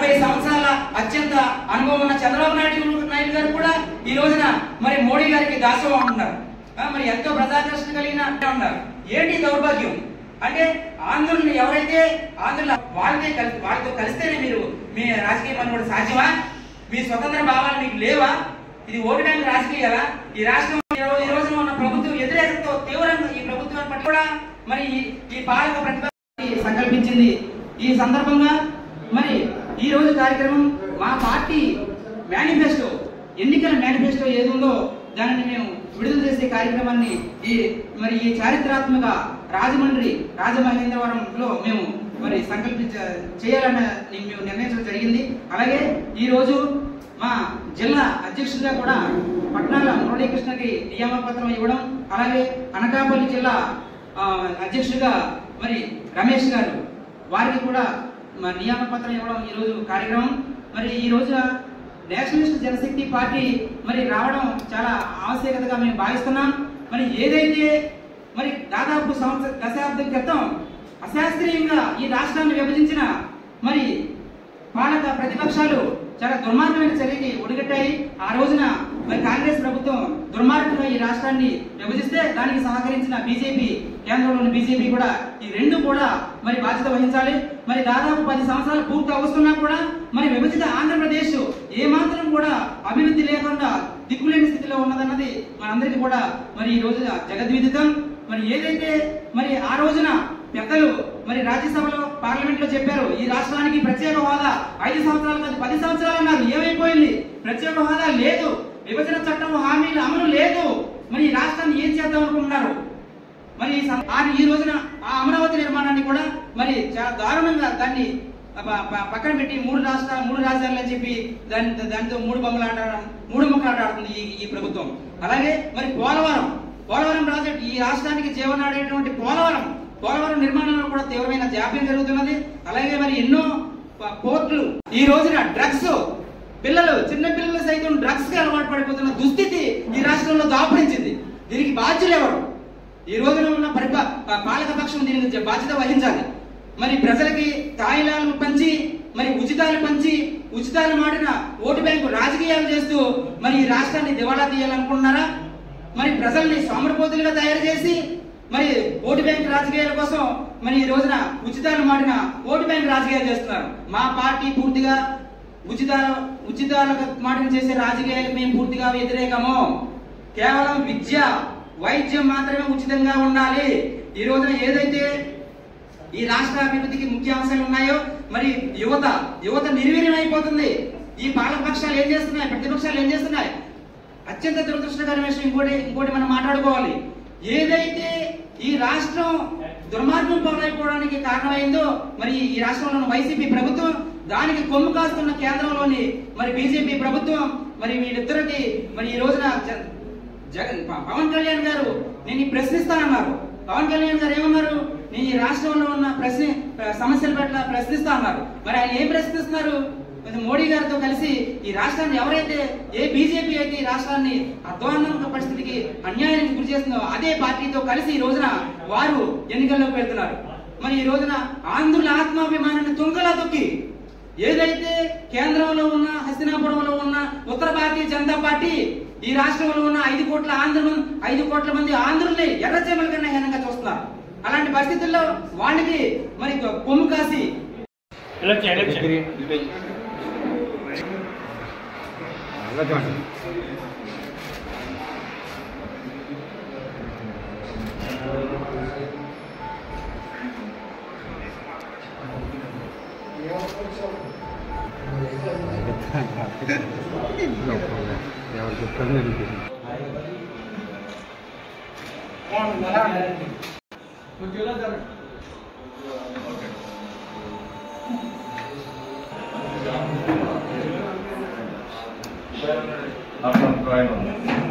70 సంవత్సరాల అత్యంత అనుభవం ఉన్న చంద్రబాబు నాయుడు గారు కూడా ఈ రోజున మరి మోడీ గారికి దాసోహం ఉన్నారు. మరి ఎంతో ప్రజాకర్షణ కలిగిన ఉన్నారు. ఏంటి దౌర్భాగ్యం అంటే ఆంధ్రులను ఎవరైతే ఆంధ్రుల వాళ్ళతో కలిస్తేనే మీరు మీ రాజకీయం అని కూడా సాధ్యమా? మీ స్వతంత్ర భావాలు మీకు లేవా? ఇది ఓటు బ్యాంక్ రాజకీయాలా? ఈ రాష్ట్రం ఈ రోజున ఉన్న ప్రభుత్వం వ్యతిరేకతతో తీవ్రంగా ఈ ప్రభుత్వం పట్ల కూడా మరి ఈ పాలక ప్రతిపక్ష సంకల్పించింది. ఈ సందర్భంగా మరి ఈ రోజు కార్యక్రమం మా పార్టీ మేనిఫెస్టో, ఎన్నికల మేనిఫెస్టో ఏదుందో దానిని మేము విడుదల చేసే కార్యక్రమాన్ని ఈ చారిత్రాత్మక రాజమండ్రి రాజమహేంద్రవరంలో మేము మరి చేయాలని మేము నిర్ణయించడం జరిగింది. అలాగే ఈ రోజు మా జిల్లా అధ్యక్షుడిగా కూడా పట్నాల మురళీకృష్ణకి నియామక పత్రం ఇవ్వడం, అలాగే అనకాపల్లి జిల్లా అధ్యక్షుడిగా మరి రమేష్ గారు వారికి కూడా నియామక పత్రం ఇవ్వడం ఈ రోజు కార్యక్రమం. మరి ఈ రోజు నేషనలిస్ట్ జనశక్తి పార్టీ మరి రావడం చాలా ఆవశ్యకతగా మేము భావిస్తున్నాం. మరి ఏదైతే మరి దాదాపు దశాబ్దం క్రితం అశాస్త్రీయంగా ఈ రాష్ట్రాన్ని విభజించిన మరి పాలక ప్రతిపక్షాలు చాలా దుర్మార్గమైన చర్యకి ఒడిగట్టాయి. ఆ రోజున మరి కాంగ్రెస్ ప్రభుత్వం దుర్మార్గంగా ఈ రాష్ట్రాన్ని విభజిస్తే దానికి సహకరించిన బీజేపీ, కేంద్రంలోని బీజేపీ కూడా ఈ రెండు కూడా మరి బాధ్యత వహించాలి. మరి దాదాపు 10 సంవత్సరాలు పూర్తి అవుతున్నా కూడా మరి విభజిత ఆంధ్రప్రదేశ్ ఏమాత్రం కూడా అభివృద్ధి లేకుండా దిక్కులేని స్థితిలో ఉన్నదన్నది మనందరికీ కూడా మరి ఈ రోజున జగద్విదితం. మరి ఏదైతే మరి ఆ రోజున పెద్దలు మరి రాజ్యసభలో పార్లమెంట్ లో చెప్పారు, ఈ రాష్ట్రానికి ప్రత్యేక హోదా 5 సంవత్సరాల కాదు 10 సంవత్సరాలు అన్నారు. ఏమైపోయింది? ప్రత్యేక హోదా లేదు, విభజన చట్టం హామీలు అమలు లేదు. మరి ఈ రాష్ట్రాన్ని ఏం చేద్దాం అనుకుంటున్నారు? మరి ఈ రోజున ఆ అమరావతి నిర్మాణాన్ని కూడా మరి చాలా దారుణంగా దాన్ని పక్కన పెట్టి 3 రాజధానులు అని చెప్పి దానితో 3 ముక్కలాట ఆడుతుంది ఈ ప్రభుత్వం. అలాగే మరి పోలవరం ప్రాజెక్ట్, ఈ రాష్ట్రానికి జీవనాడేటువంటి పోలవరం నిర్మాణంలో కూడా తీవ్రమైన జాప్యం జరుగుతున్నది. అలాగే మరి ఎన్నో పోర్టులు ఈ రోజున డ్రగ్స్ చిన్న పిల్లలు సైతం డ్రగ్స్ కి అలవాటు పడిపోతున్న దుస్థితి ఈ రాష్ట్రంలో దాపురించింది. దీనికి బాధ్యులు ఎవరు? ఈ రోజున ఉన్న పాలక పక్షం దీనికి బాధ్యత వహించాలి. మరి ప్రజలకి తాయిలాలు పంచి మరి ఉచితాలు మాడిన ఓటు బ్యాంకు రాజకీయాలు చేస్తూ మరి ఈ రాష్ట్రాన్ని దివాళా తీయాలనుకుంటున్నారా? మరి ప్రజల్ని సోమరిపోతులుగా తయారు చేసి మరి ఓటు బ్యాంక్ రాజకీయాల కోసం మరి ఈ రోజున ఉచితాలు మాడిన ఓటు బ్యాంక్ రాజకీయాలు చేస్తున్నారు. మా పార్టీ పూర్తిగా ఉచితాలకు మాటలు చేసే రాజకీయాలకు మేము పూర్తిగా వ్యతిరేకము. కేవలం విద్య, వైద్యం మాత్రమే ఉచితంగా ఉండాలి. ఈ రోజున ఏదైతే ఈ రాష్ట్ర అభివృద్ధికి ముఖ్య అంశాలు ఉన్నాయో మరి యువత నిర్వీర్యం అయిపోతుంది. ఈ పాలకపక్షాలు ఏం చేస్తున్నాయి, ప్రతిపక్షాలు ఏం చేస్తున్నాయి? అత్యంత దురదృష్టకరమైన విషయం ఇంకోటి మనం మాట్లాడుకోవాలి. ఏదైతే ఈ రాష్ట్రం దుర్మార్గం పాలైపోవడానికి కారణమైందో మరి ఈ రాష్ట్రంలో ఉన్న వైసీపీ ప్రభుత్వం, దానికి కొమ్ము కాస్తున్న కేంద్రంలోని మరి బీజేపీ ప్రభుత్వం, మరి వీళ్ళిద్దరికి మరి ఈ రోజున పవన్ కళ్యాణ్ గారు నేను ప్రశ్నిస్తానన్నారు. పవన్ కళ్యాణ్ గారు ఏమన్నారు? నేను ఈ రాష్ట్రంలో ఉన్న సమస్యల పట్ల ప్రశ్నిస్తా అన్నారు. మరి ఆయన ఏం ప్రశ్నిస్తున్నారు? మోడీ గారితో కలిసి ఈ రాష్ట్రాన్ని ఎవరైతే బీజేపీ అయితే ఈ రాష్ట్రాన్ని అధ్వాన్న పరిస్థితికి అన్యాయానికి గురి చేస్తుందో అదే పార్టీతో కలిసి ఈ రోజున వారు ఎన్నికల్లోకి వెళ్తున్నారు. మరి ఈ రోజున ఆంధ్రుల ఆత్మాభిమానాన్ని తుంగలా తొక్కి ఏదైతే కేంద్రంలో ఉన్న హస్తినాపురంలో ఉన్న ఉత్తర భారతీయ జనతా పార్టీ ఈ రాష్ట్రంలో ఉన్న 5 కోట్ల మంది ఆంధ్రుల్ని ఎర్రచేమల కన్నా హీనంగా చూస్తున్నారు. అలాంటి పరిస్థితుల్లో వాళ్ళకి మరి కొమ్ము కాసి Up and try on.